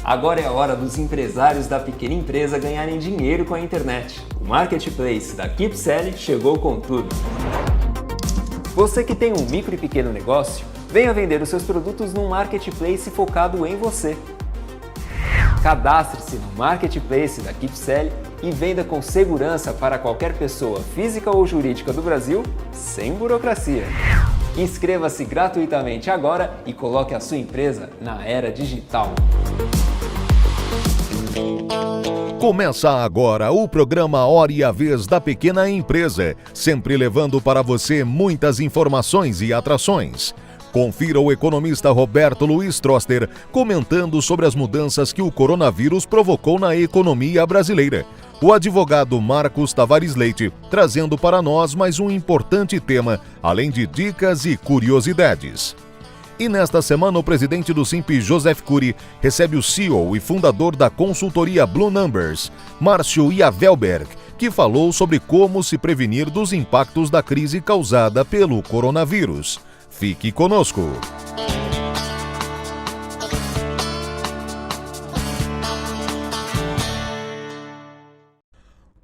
Agora é a hora dos empresários da pequena empresa ganharem dinheiro com a internet. O Marketplace da KeepSell chegou com tudo. Você que tem um micro e pequeno negócio, venha vender os seus produtos num Marketplace focado em você. Cadastre-se no Marketplace da KeepSell e venda com segurança para qualquer pessoa física ou jurídica do Brasil, sem burocracia. Inscreva-se gratuitamente agora e coloque a sua empresa na era digital. Começa agora o programa Hora e a Vez da Pequena Empresa, sempre levando para você muitas informações e atrações. Confira o economista Roberto Luiz Troster comentando sobre as mudanças que o coronavírus provocou na economia brasileira. O advogado Marcos Tavares Leite trazendo para nós mais um importante tema, além de dicas e curiosidades. E nesta semana, o presidente do Simp, Joseph Cury, recebe o CEO e fundador da consultoria Blue Numbers, Márcio Iavelberg, que falou sobre como se prevenir dos impactos da crise causada pelo coronavírus. Fique conosco!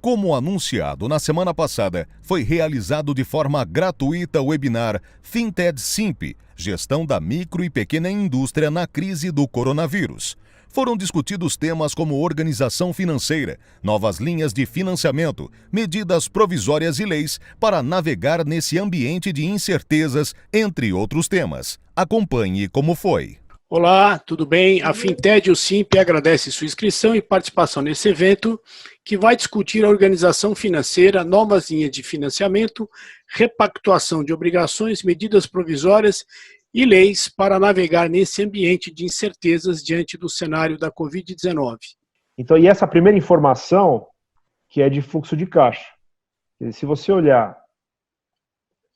Como anunciado na semana passada, foi realizado de forma gratuita o webinar Fintech Simp, Gestão da Micro e Pequena Indústria na Crise do Coronavírus. Foram discutidos temas como organização financeira, novas linhas de financiamento, medidas provisórias e leis para navegar nesse ambiente de incertezas, entre outros temas. Acompanhe como foi. Olá, tudo bem? A Fintech e o Simp agradece sua inscrição e participação nesse evento, que vai discutir a organização financeira, novas linhas de financiamento, repactuação de obrigações, medidas provisórias e leis para navegar nesse ambiente de incertezas diante do cenário da Covid-19. Então, e essa primeira informação, que é de fluxo de caixa. Se você olhar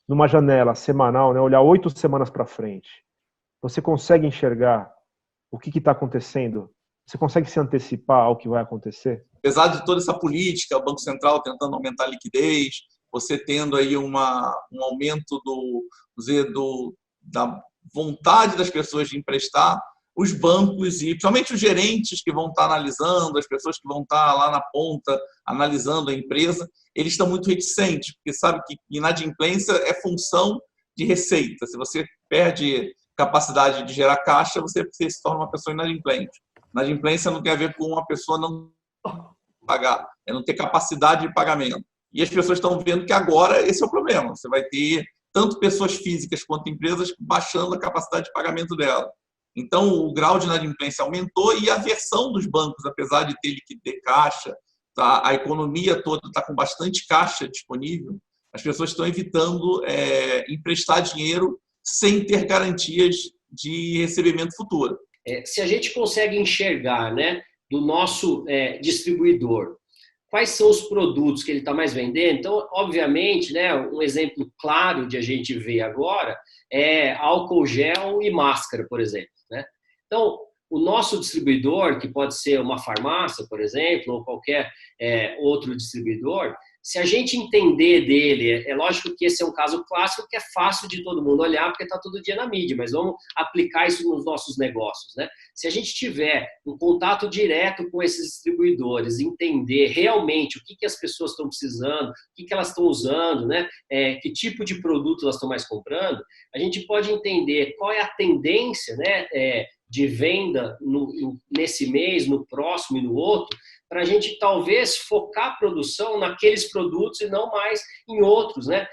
numa janela semanal, né, olhar 8 semanas para frente, você consegue enxergar o que está acontecendo? Você consegue se antecipar ao que vai acontecer? Apesar de toda essa política, o Banco Central tentando aumentar a liquidez, você tendo aí um aumento da vontade das pessoas de emprestar, os bancos e principalmente os gerentes que vão estar analisando, as pessoas que vão estar lá na ponta analisando a empresa, eles estão muito reticentes, porque sabe que inadimplência é função de receita. Se você perde capacidade de gerar caixa, você se torna uma pessoa inadimplente. Inadimplência não tem a ver com uma pessoa não pagar, é não ter capacidade de pagamento. E as pessoas estão vendo que agora esse é o problema. Você vai ter tanto pessoas físicas quanto empresas baixando a capacidade de pagamento dela. Então, o grau de inadimplência aumentou e a versão dos bancos, apesar de ter caixa, tá, a economia toda está com bastante caixa disponível, as pessoas estão evitando emprestar dinheiro sem ter garantias de recebimento futuro. Se a gente consegue enxergar, né, do nosso distribuidor, quais são os produtos que ele está mais vendendo, então, obviamente, né, um exemplo claro de a gente ver agora é álcool gel e máscara, por exemplo, né? Então, o nosso distribuidor, que pode ser uma farmácia, por exemplo, ou qualquer outro distribuidor, se a gente entender dele, é lógico que esse é um caso clássico que é fácil de todo mundo olhar porque está todo dia na mídia, mas vamos aplicar isso nos nossos negócios, né? Se a gente tiver um contato direto com esses distribuidores, entender realmente o que as pessoas estão precisando, o que elas estão usando, né? Que tipo de produto elas estão mais comprando, a gente pode entender qual é a tendência, né, de venda nesse mês, no próximo e no outro, para a gente talvez focar a produção naqueles produtos e não mais em outros, né?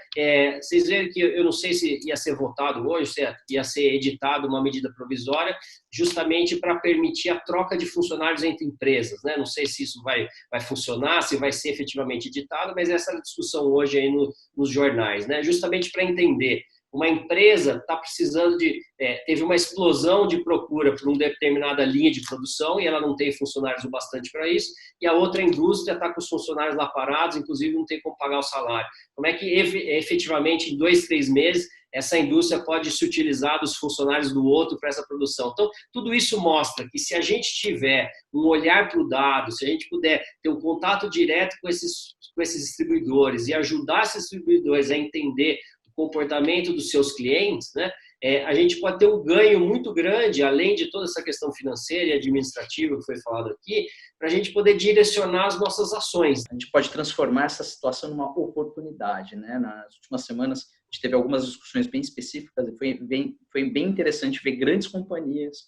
Vocês veem que eu não sei se ia ser votado hoje, se ia ser editado uma medida provisória justamente para permitir a troca de funcionários entre empresas, né? Não sei se isso vai funcionar, se vai ser efetivamente editado, mas essa é a discussão hoje aí nos jornais, né? Justamente para entender. Uma empresa está precisando teve uma explosão de procura por uma determinada linha de produção e ela não tem funcionários o bastante para isso, e a outra indústria está com os funcionários lá parados, inclusive não tem como pagar o salário. Como é que efetivamente em 2, 3 meses essa indústria pode se utilizar dos funcionários do outro para essa produção? Então, tudo isso mostra que se a gente tiver um olhar para o dado, se a gente puder ter um contato direto com esses distribuidores e ajudar esses distribuidores a entender comportamento dos seus clientes, né, a gente pode ter um ganho muito grande, além de toda essa questão financeira e administrativa que foi falado aqui, para a gente poder direcionar as nossas ações. A gente pode transformar essa situação numa oportunidade, né? Nas últimas semanas, a gente teve algumas discussões bem específicas e foi bem interessante ver grandes companhias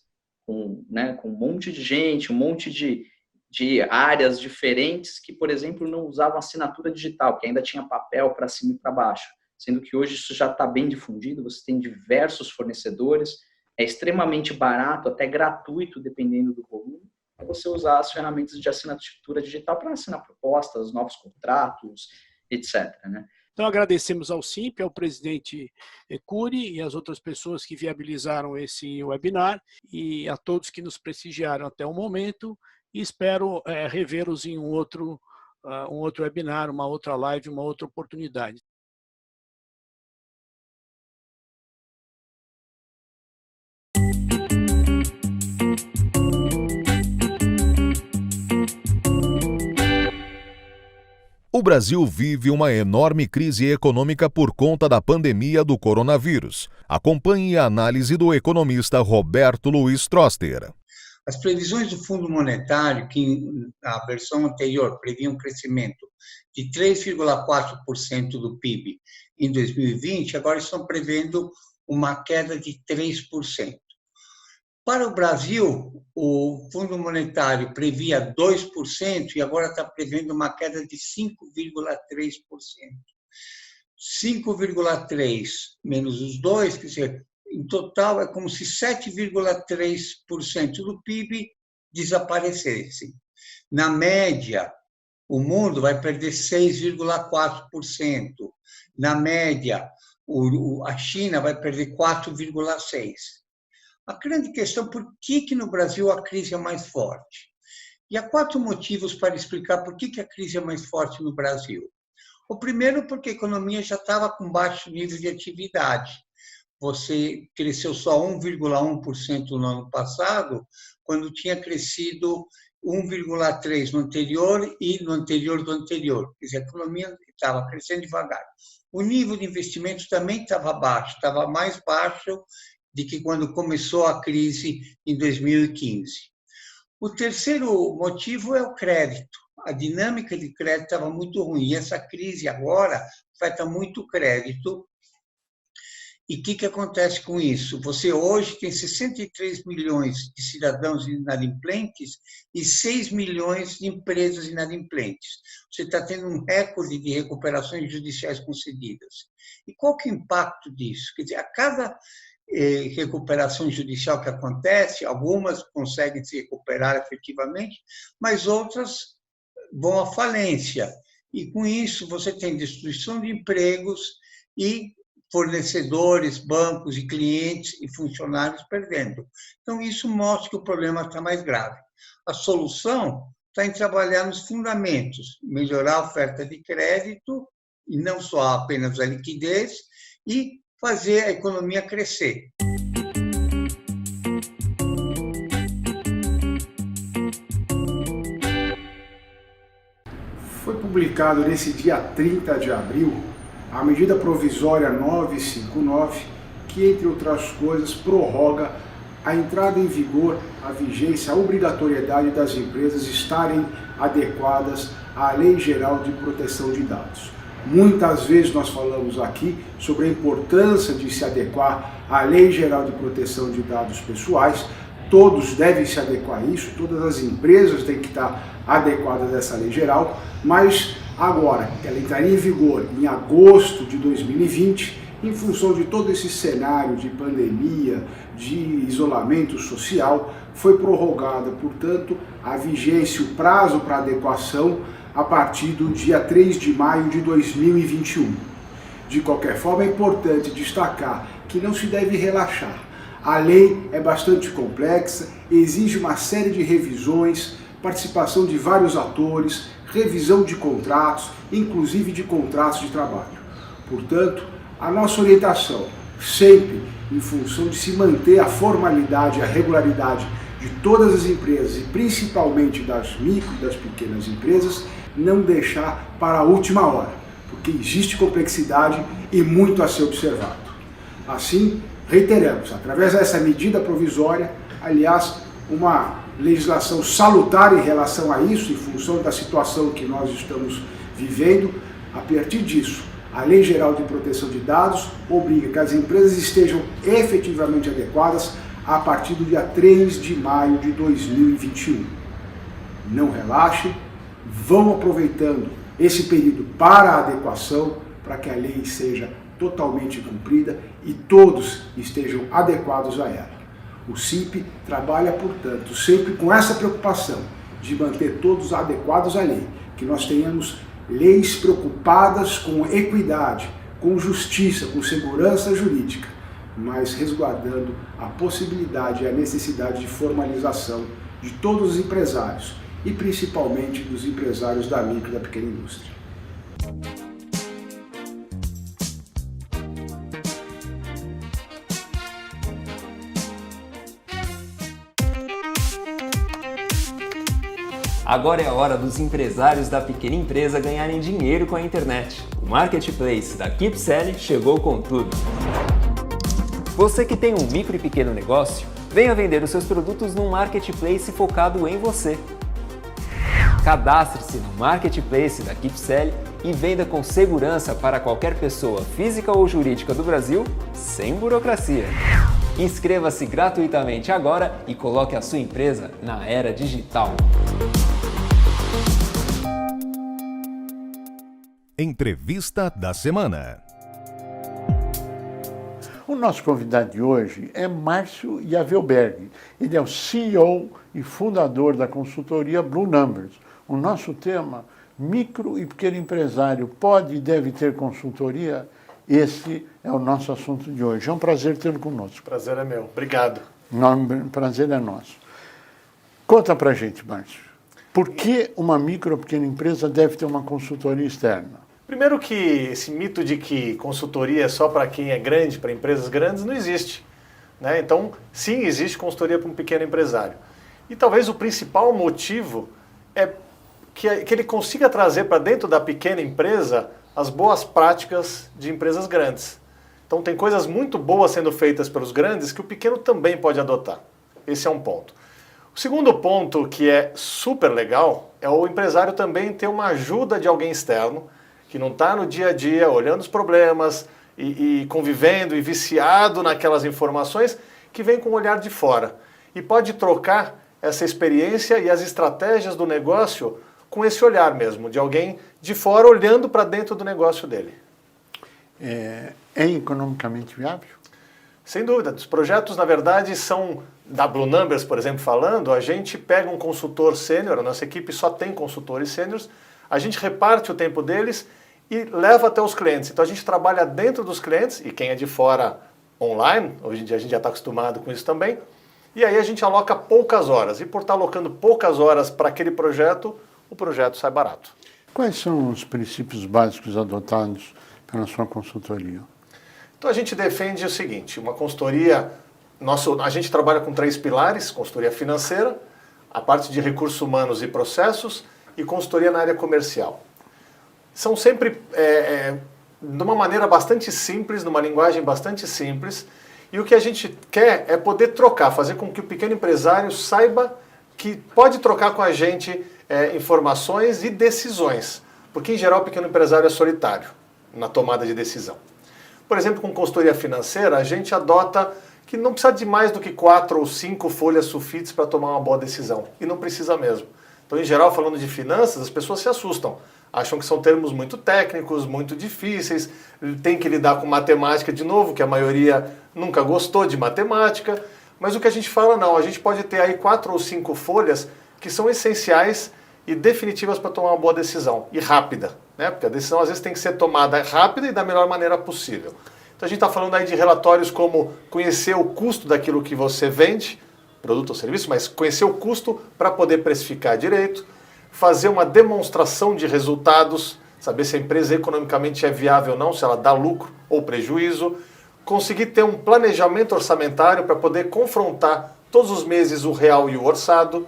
com um monte de gente, um monte de áreas diferentes que, por exemplo, não usavam assinatura digital, que ainda tinha papel para cima e para baixo. Sendo que hoje isso já está bem difundido, você tem diversos fornecedores, é extremamente barato, até gratuito, dependendo do volume, para você usar as ferramentas de assinatura digital para assinar propostas, novos contratos, etc. Né? Então, agradecemos ao SINP, ao presidente Cury e às outras pessoas que viabilizaram esse webinar e a todos que nos prestigiaram até o momento e espero revê-los em um outro webinar, uma outra live, uma outra oportunidade. O Brasil vive uma enorme crise econômica por conta da pandemia do coronavírus. Acompanhe a análise do economista Roberto Luiz Troster. As previsões do Fundo Monetário, que na versão anterior previam um crescimento de 3,4% do PIB em 2020, agora estão prevendo uma queda de 3%. Para o Brasil, o Fundo Monetário previa 2% e agora está prevendo uma queda de 5,3%. 5,3% menos os 2%, quer dizer, em total é como se 7,3% do PIB desaparecesse. Na média, o mundo vai perder 6,4%. Na média, a China vai perder 4,6%. A grande questão, por que no Brasil a crise é mais forte? E há 4 motivos para explicar por que a crise é mais forte no Brasil. O primeiro, porque a economia já estava com baixo nível de atividade. Você cresceu só 1,1% no ano passado, quando tinha crescido 1,3% no anterior e no anterior do anterior. Quer dizer, a economia estava crescendo devagar. O nível de investimentos também estava baixo, estava mais baixo de que quando começou a crise em 2015. O terceiro motivo é o crédito. A dinâmica de crédito estava muito ruim. E essa crise agora afeta muito o crédito. E o que acontece com isso? Você hoje tem 63 milhões de cidadãos inadimplentes e 6 milhões de empresas inadimplentes. Você está tendo um recorde de recuperações judiciais concedidas. E qual que é o impacto disso? Quer dizer, a cada recuperação judicial que acontece, algumas conseguem se recuperar efetivamente, mas outras vão à falência. E com isso você tem destruição de empregos e fornecedores, bancos e clientes e funcionários perdendo. Então isso mostra que o problema está mais grave. A solução está em trabalhar nos fundamentos, melhorar a oferta de crédito, e não só apenas a liquidez, e fazer a economia crescer. Foi publicado nesse dia 30 de abril a medida provisória 959, que, entre outras coisas, prorroga a entrada em vigor, a vigência, a obrigatoriedade das empresas estarem adequadas à Lei Geral de Proteção de Dados. Muitas vezes nós falamos aqui sobre a importância de se adequar à Lei Geral de Proteção de Dados Pessoais. Todos devem se adequar a isso, todas as empresas têm que estar adequadas a essa lei geral, mas agora, ela entraria em vigor em agosto de 2020, em função de todo esse cenário de pandemia, de isolamento social, foi prorrogada, portanto, a vigência, o prazo para adequação a partir do dia 3 de maio de 2021. De qualquer forma, é importante destacar que não se deve relaxar. A lei é bastante complexa, exige uma série de revisões, participação de vários atores, revisão de contratos, inclusive de contratos de trabalho. Portanto, a nossa orientação, sempre em função de se manter a formalidade e a regularidade de todas as empresas e principalmente das micro e das pequenas empresas, não deixar para a última hora, porque existe complexidade e muito a ser observado. Assim, Reiteramos, através dessa medida provisória, aliás, uma legislação salutar em relação a isso, em função da situação que nós estamos vivendo, a partir disso, a Lei Geral de Proteção de Dados obriga que as empresas estejam efetivamente adequadas a partir do dia 3 de maio de 2021. Não relaxem, vão aproveitando esse período para a adequação, para que a lei seja totalmente cumprida e todos estejam adequados a ela. O SINP trabalha, portanto, sempre com essa preocupação de manter todos adequados à lei, que nós tenhamos leis preocupadas com equidade, com justiça, com segurança jurídica, mas resguardando a possibilidade e a necessidade de formalização de todos os empresários e principalmente dos empresários da micro e da pequena indústria. Agora é a hora dos empresários da pequena empresa ganharem dinheiro com a internet. O Marketplace da KeepSell chegou com tudo. Você que tem um micro e pequeno negócio, venha vender os seus produtos num Marketplace focado em você. Cadastre-se no Marketplace da KeepSell e venda com segurança para qualquer pessoa física ou jurídica do Brasil, sem burocracia. Inscreva-se gratuitamente agora e coloque a sua empresa na era digital. Entrevista da semana. O nosso convidado de hoje é Márcio Yavelberg. Ele é o CEO e fundador da consultoria Blue Numbers. O nosso tema, micro e pequeno empresário pode e deve ter consultoria? Esse é o nosso assunto de hoje. É um prazer tê-lo conosco. Prazer é meu. Obrigado. Prazer é nosso. Conta pra gente, Márcio. Por que uma micro ou pequena empresa deve ter uma consultoria externa? Primeiro que esse mito de que consultoria é só para quem é grande, para empresas grandes, não existe. Né? Então, sim, existe consultoria para um pequeno empresário. E talvez o principal motivo é que ele consiga trazer para dentro da pequena empresa as boas práticas de empresas grandes. Então, tem coisas muito boas sendo feitas pelos grandes que o pequeno também pode adotar. Esse é um ponto. O segundo ponto, que é super legal, é o empresário também ter uma ajuda de alguém externo, que não está no dia a dia olhando os problemas e convivendo e viciado naquelas informações, que vem com o olhar de fora. E pode trocar essa experiência e as estratégias do negócio com esse olhar mesmo, de alguém de fora olhando para dentro do negócio dele. É economicamente viável? Sem dúvida. Os projetos, na verdade, são, da Blue Numbers, por exemplo, falando, a gente pega um consultor sênior, a nossa equipe só tem consultores sêniors, a gente reparte o tempo deles e leva até os clientes. Então a gente trabalha dentro dos clientes, e quem é de fora online, hoje em dia a gente já está acostumado com isso também, e aí a gente aloca poucas horas. E por estar alocando poucas horas para aquele projeto, o projeto sai barato. Quais são os princípios básicos adotados pela sua consultoria? Então a gente defende o seguinte, uma consultoria, a gente trabalha com 3 pilares, consultoria financeira, a parte de recursos humanos e processos, e consultoria na área comercial. São sempre de uma maneira bastante simples, numa linguagem bastante simples, e o que a gente quer é poder trocar, fazer com que o pequeno empresário saiba que pode trocar com a gente informações e decisões, porque em geral o pequeno empresário é solitário na tomada de decisão. Por exemplo, com consultoria financeira, a gente adota que não precisa de mais do que 4 ou 5 folhas sulfites para tomar uma boa decisão, e não precisa mesmo. Então, em geral, falando de finanças, as pessoas se assustam. Acham que são termos muito técnicos, muito difíceis, tem que lidar com matemática de novo, que a maioria nunca gostou de matemática. Mas o que a gente fala, não, a gente pode ter aí 4 ou 5 folhas que são essenciais e definitivas para tomar uma boa decisão, e rápida, né? Porque a decisão às vezes tem que ser tomada rápida e da melhor maneira possível. Então a gente está falando aí de relatórios como conhecer o custo daquilo que você vende, produto ou serviço, mas conhecer o custo para poder precificar direito, fazer uma demonstração de resultados, saber se a empresa economicamente é viável ou não, se ela dá lucro ou prejuízo, conseguir ter um planejamento orçamentário para poder confrontar todos os meses o real e o orçado,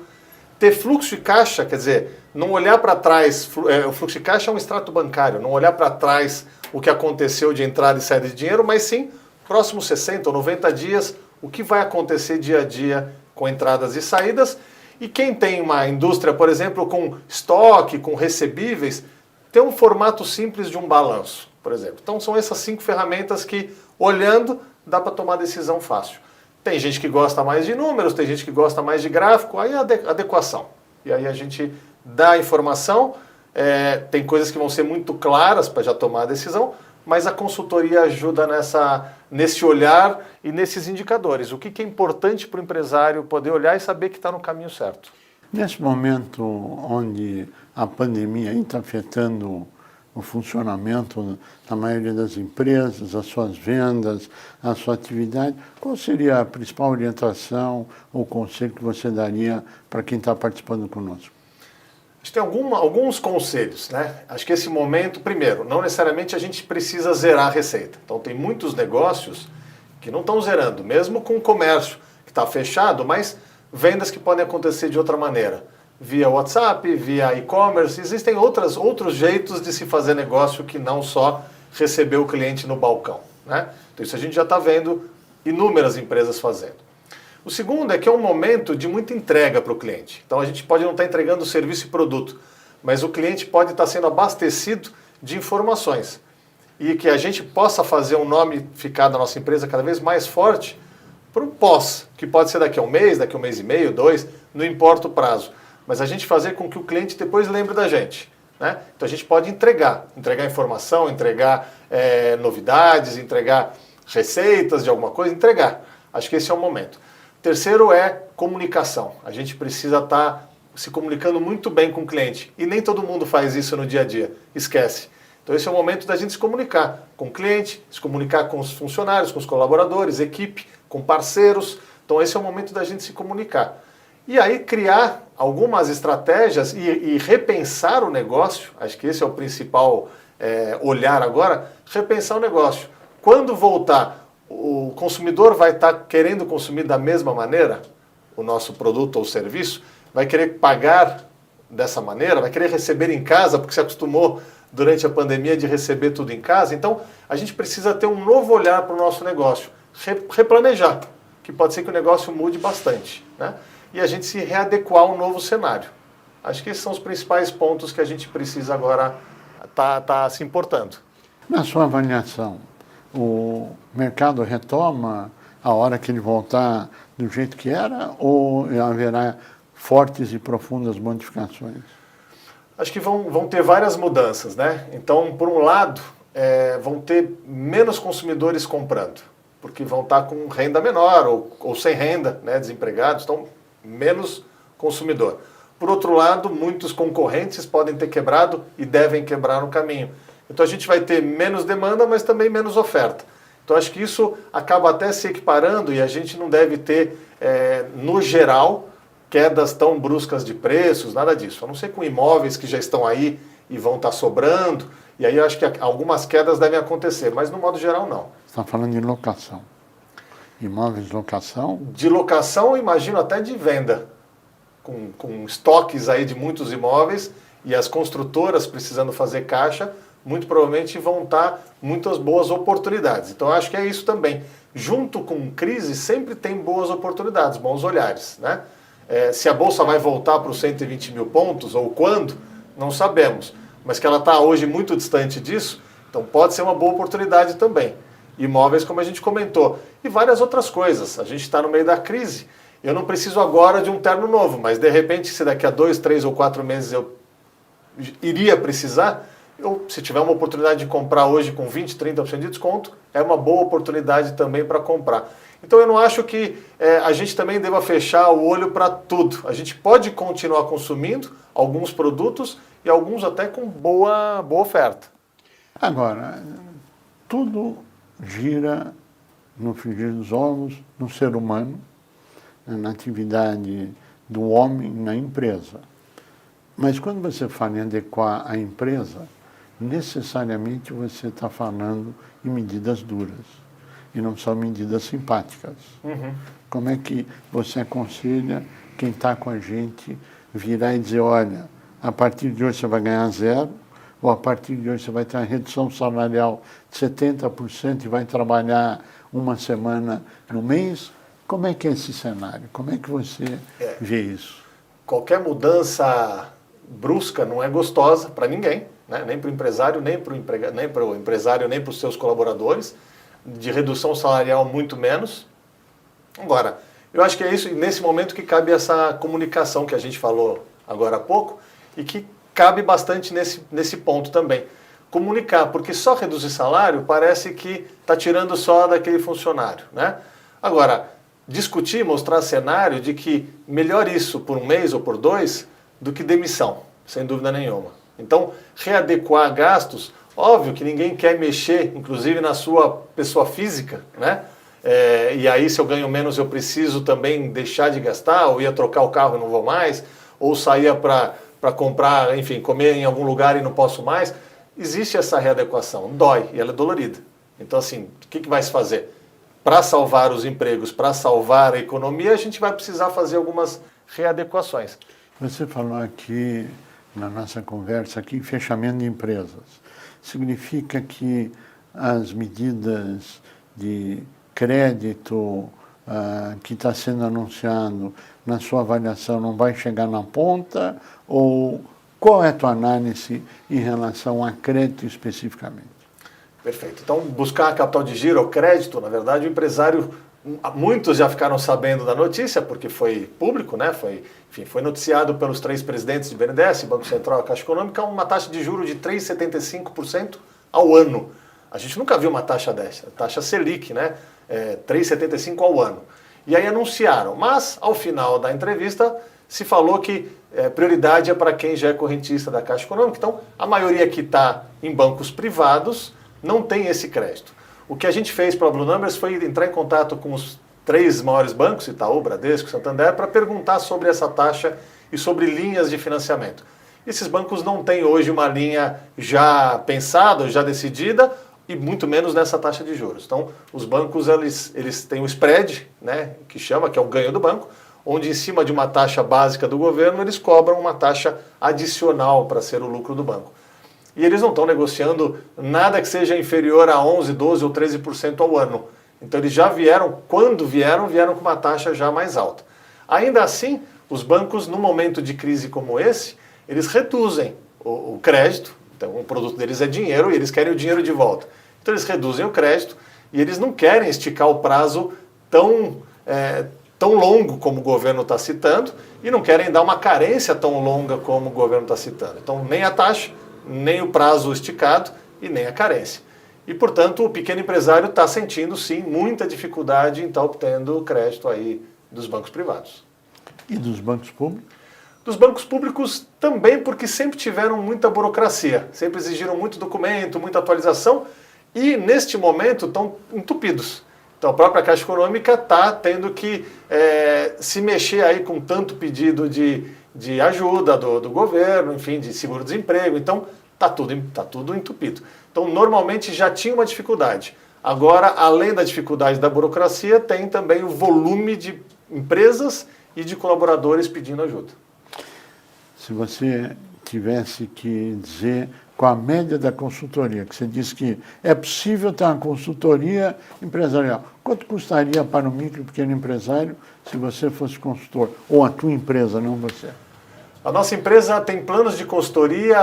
ter fluxo de caixa, quer dizer, não olhar para trás, o fluxo de caixa é um extrato bancário, não olhar para trás o que aconteceu de entrada e saída de dinheiro, mas sim próximos 60 ou 90 dias, o que vai acontecer dia a dia com entradas e saídas. E quem tem uma indústria, por exemplo, com estoque, com recebíveis, tem um formato simples de um balanço, por exemplo. Então são essas 5 ferramentas que, olhando, dá para tomar decisão fácil. Tem gente que gosta mais de números, tem gente que gosta mais de gráfico, aí é adequação. E aí a gente dá a informação, tem coisas que vão ser muito claras para já tomar a decisão, mas a consultoria ajuda nesse olhar e nesses indicadores. O que é importante para o empresário poder olhar e saber que está no caminho certo. Nesse momento onde a pandemia está afetando o funcionamento da maioria das empresas, as suas vendas, a sua atividade, qual seria a principal orientação ou conselho que você daria para quem está participando conosco? Acho que tem alguns conselhos, né? Acho que esse momento, primeiro, não necessariamente a gente precisa zerar a receita. Então tem muitos negócios que não estão zerando, mesmo com o comércio que está fechado, mas vendas que podem acontecer de outra maneira. Via WhatsApp, via e-commerce, existem outros jeitos de se fazer negócio que não só receber o cliente no balcão, né? Então isso a gente já está vendo inúmeras empresas fazendo. O segundo é que é um momento de muita entrega para o cliente. Então a gente pode não estar entregando serviço e produto, mas o cliente pode estar sendo abastecido de informações. E que a gente possa fazer um nome ficar da nossa empresa cada vez mais forte para o pós, que pode ser daqui a um mês e meio, 2, não importa o prazo. Mas a gente fazer com que o cliente depois lembre da gente, né? Então a gente pode entregar informação, entregar novidades, entregar receitas de alguma coisa, entregar. Acho que esse é o momento. Terceiro é comunicação. A gente precisa estar se comunicando muito bem com o cliente. E nem todo mundo faz isso no dia a dia. Esquece. Então esse é o momento da gente se comunicar com o cliente, se comunicar com os funcionários, com os colaboradores, equipe, com parceiros. Então esse é o momento da gente se comunicar. E aí criar algumas estratégias e repensar o negócio. Acho que esse é o principal olhar agora. Repensar o negócio. Quando voltar, o consumidor vai estar querendo consumir da mesma maneira o nosso produto ou serviço, vai querer pagar dessa maneira, vai querer receber em casa, porque se acostumou durante a pandemia de receber tudo em casa. Então, a gente precisa ter um novo olhar para o nosso negócio, replanejar, que pode ser que o negócio mude bastante, né? E a gente se readequar a um novo cenário. Acho que esses são os principais pontos que a gente precisa agora tá se importando. Na sua avaliação, o mercado retoma a hora que ele voltar do jeito que era ou haverá fortes e profundas modificações? Acho que vão ter várias mudanças, né? Então, por um lado, vão ter menos consumidores comprando, porque vão estar com renda menor ou sem renda, né, desempregados, então menos consumidor. Por outro lado, muitos concorrentes podem ter quebrado e devem quebrar no caminho. Então a gente vai ter menos demanda, mas também menos oferta. Então acho que isso acaba até se equiparando e a gente não deve ter, no geral, quedas tão bruscas de preços, nada disso. A não ser com imóveis que já estão aí e vão estar sobrando, e aí eu acho que algumas quedas devem acontecer, mas no modo geral não. Você está falando de locação. Imóveis de locação? De locação, imagino até de venda, com estoques aí de muitos imóveis e as construtoras precisando fazer caixa, muito provavelmente vão estar muitas boas oportunidades. Então acho que é isso também. Junto com crise sempre tem boas oportunidades, bons olhares, né? Se a Bolsa vai voltar para os 120 mil pontos ou quando, não sabemos. Mas que ela está hoje muito distante disso, então pode ser uma boa oportunidade também. Imóveis, como a gente comentou, e várias outras coisas. A gente está no meio da crise. Eu não preciso agora de um terno novo, mas de repente, se daqui a 2, 3 ou 4 meses eu iria precisar, se tiver uma oportunidade de comprar hoje com 20%, 30% de desconto, é uma boa oportunidade também para comprar. Então eu não acho que a gente também deva fechar o olho para tudo. A gente pode continuar consumindo alguns produtos e alguns até com boa oferta. Agora, tudo gira no frigir dos ovos, no ser humano, na atividade do homem na empresa. Mas quando você fala em adequar a empresa, necessariamente você está falando em medidas duras e não são medidas simpáticas. Uhum. Como é que você aconselha quem está com a gente virar e dizer, olha, a partir de hoje você vai ganhar 0, ou a partir de hoje você vai ter uma redução salarial de 70% e vai trabalhar uma semana no mês. Como é que é esse cenário? Como é que você vê isso? Qualquer mudança brusca não é gostosa para ninguém, né? Nem para o empresário, nem para o empresário, nem para os seus colaboradores. De redução salarial, muito menos. Agora, eu acho que é isso, nesse momento que cabe essa comunicação que a gente falou agora há pouco e que cabe bastante nesse ponto também. Comunicar, porque só reduzir salário parece que está tirando só daquele funcionário, né? Agora, discutir, mostrar cenário de que melhor isso por um mês ou por 2 do que demissão, sem dúvida nenhuma. Então, readequar gastos, óbvio que ninguém quer mexer, inclusive na sua pessoa física, né? E aí, se eu ganho menos, eu preciso também deixar de gastar, ou ia trocar o carro e não vou mais, ou saía para comprar, enfim, comer em algum lugar e não posso mais. Existe essa readequação, dói, e ela é dolorida. Então, assim, o que vai se fazer? Para salvar os empregos, para salvar a economia, a gente vai precisar fazer algumas readequações. Você falou aqui, na nossa conversa, aqui, fechamento de empresas. Significa que as medidas de crédito que está sendo anunciado, na sua avaliação, não vai chegar na ponta? Ou qual é a tua análise em relação a crédito especificamente? Perfeito. Então, buscar capital de giro, crédito, na verdade, o empresário, muitos já ficaram sabendo da notícia, porque foi público, né? Foi noticiado pelos 3 presidentes de BNDES, Banco Central e Caixa Econômica, uma taxa de juros de 3,75% ao ano. A gente nunca viu uma taxa dessa, taxa Selic, né? 3,75% ao ano. E aí anunciaram, mas ao final da entrevista se falou que prioridade é para quem já é correntista da Caixa Econômica. Então, a maioria que está em bancos privados não tem esse crédito. O que a gente fez para a Blue Numbers foi entrar em contato com os 3 maiores bancos, Itaú, Bradesco, Santander, para perguntar sobre essa taxa e sobre linhas de financiamento. Esses bancos não têm hoje uma linha já pensada, já decidida, e muito menos nessa taxa de juros. Então, os bancos eles têm o spread, né, que é o ganho do banco, onde em cima de uma taxa básica do governo, eles cobram uma taxa adicional para ser o lucro do banco. E eles não estão negociando nada que seja inferior a 11%, 12% ou 13% ao ano. Então eles já vieram, quando vieram com uma taxa já mais alta. Ainda assim, os bancos, num momento de crise como esse, eles reduzem o crédito. Então o produto deles é dinheiro e eles querem o dinheiro de volta. Então eles reduzem o crédito e eles não querem esticar o prazo tão longo como o governo está citando e não querem dar uma carência tão longa como o governo está citando. Então nem a taxa, nem o prazo esticado e nem a carência. E, portanto, o pequeno empresário está sentindo, sim, muita dificuldade em estar obtendo crédito aí dos bancos privados. E dos bancos públicos? Dos bancos públicos também, porque sempre tiveram muita burocracia, sempre exigiram muito documento, muita atualização e, neste momento, estão entupidos. Então, a própria Caixa Econômica está tendo que se mexer aí com tanto pedido de ajuda do governo, enfim, de seguro-desemprego. Então, está tudo entupido. Então, normalmente já tinha uma dificuldade. Agora, além da dificuldade da burocracia, tem também o volume de empresas e de colaboradores pedindo ajuda. Se você tivesse que dizer com a média da consultoria, que você disse que é possível ter uma consultoria empresarial, quanto custaria para o micro e pequeno empresário se você fosse consultor? Ou a tua empresa, não você? A nossa empresa tem planos de consultoria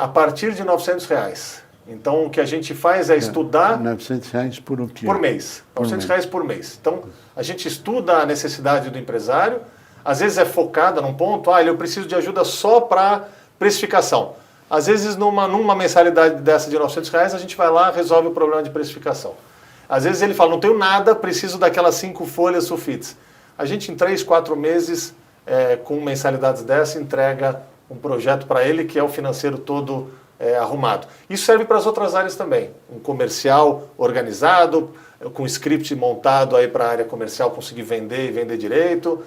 a partir de R$900. Então, o que a gente faz é estudar... R$900 por o quê? Por mês. R$900 por mês. Então, a gente estuda a necessidade do empresário, às vezes é focada num ponto, eu preciso de ajuda só para precificação. Às vezes, numa mensalidade dessa de R$900, a gente vai lá e resolve o problema de precificação. Às vezes ele fala, não tenho nada, preciso daquelas 5 folhas sulfites. A gente, em 3, 4 meses... com mensalidades dessa, entrega um projeto para ele que é o financeiro todo arrumado. Isso serve para as outras áreas também. Um comercial organizado, com script montado aí para a área comercial conseguir vender e vender direito,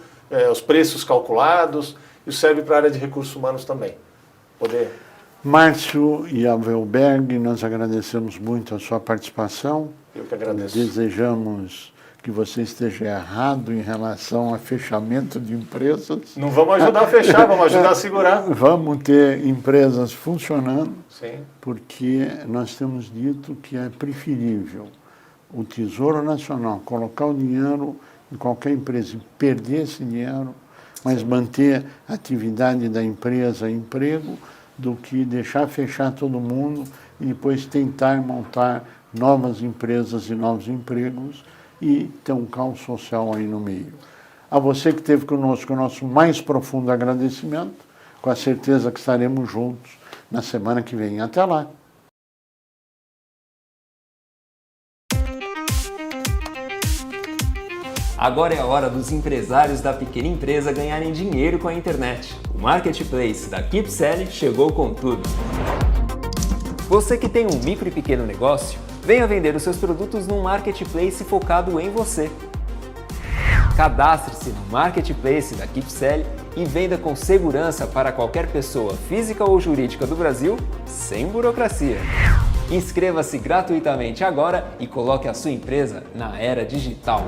os preços calculados. Isso serve para a área de recursos humanos também. Márcio e Avelberg, nós agradecemos muito a sua participação. Eu que agradeço. Desejamos que você esteja errado em relação a fechamento de empresas. Não vamos ajudar a fechar, vamos ajudar a segurar. Vamos ter empresas funcionando, Sim. porque nós temos dito que é preferível o Tesouro Nacional colocar o dinheiro em qualquer empresa e perder esse dinheiro, mas manter a atividade da empresa, emprego, do que deixar fechar todo mundo e depois tentar montar novas empresas e novos empregos e ter um caos social aí no meio. A você que esteve conosco, o nosso mais profundo agradecimento, com a certeza que estaremos juntos na semana que vem. Até lá! Agora é a hora dos empresários da pequena empresa ganharem dinheiro com a internet. O Marketplace da KeepSell chegou com tudo. Você que tem um micro e pequeno negócio, venha vender os seus produtos num Marketplace focado em você. Cadastre-se no Marketplace da KeepSell e venda com segurança para qualquer pessoa física ou jurídica do Brasil, sem burocracia. Inscreva-se gratuitamente agora e coloque a sua empresa na era digital.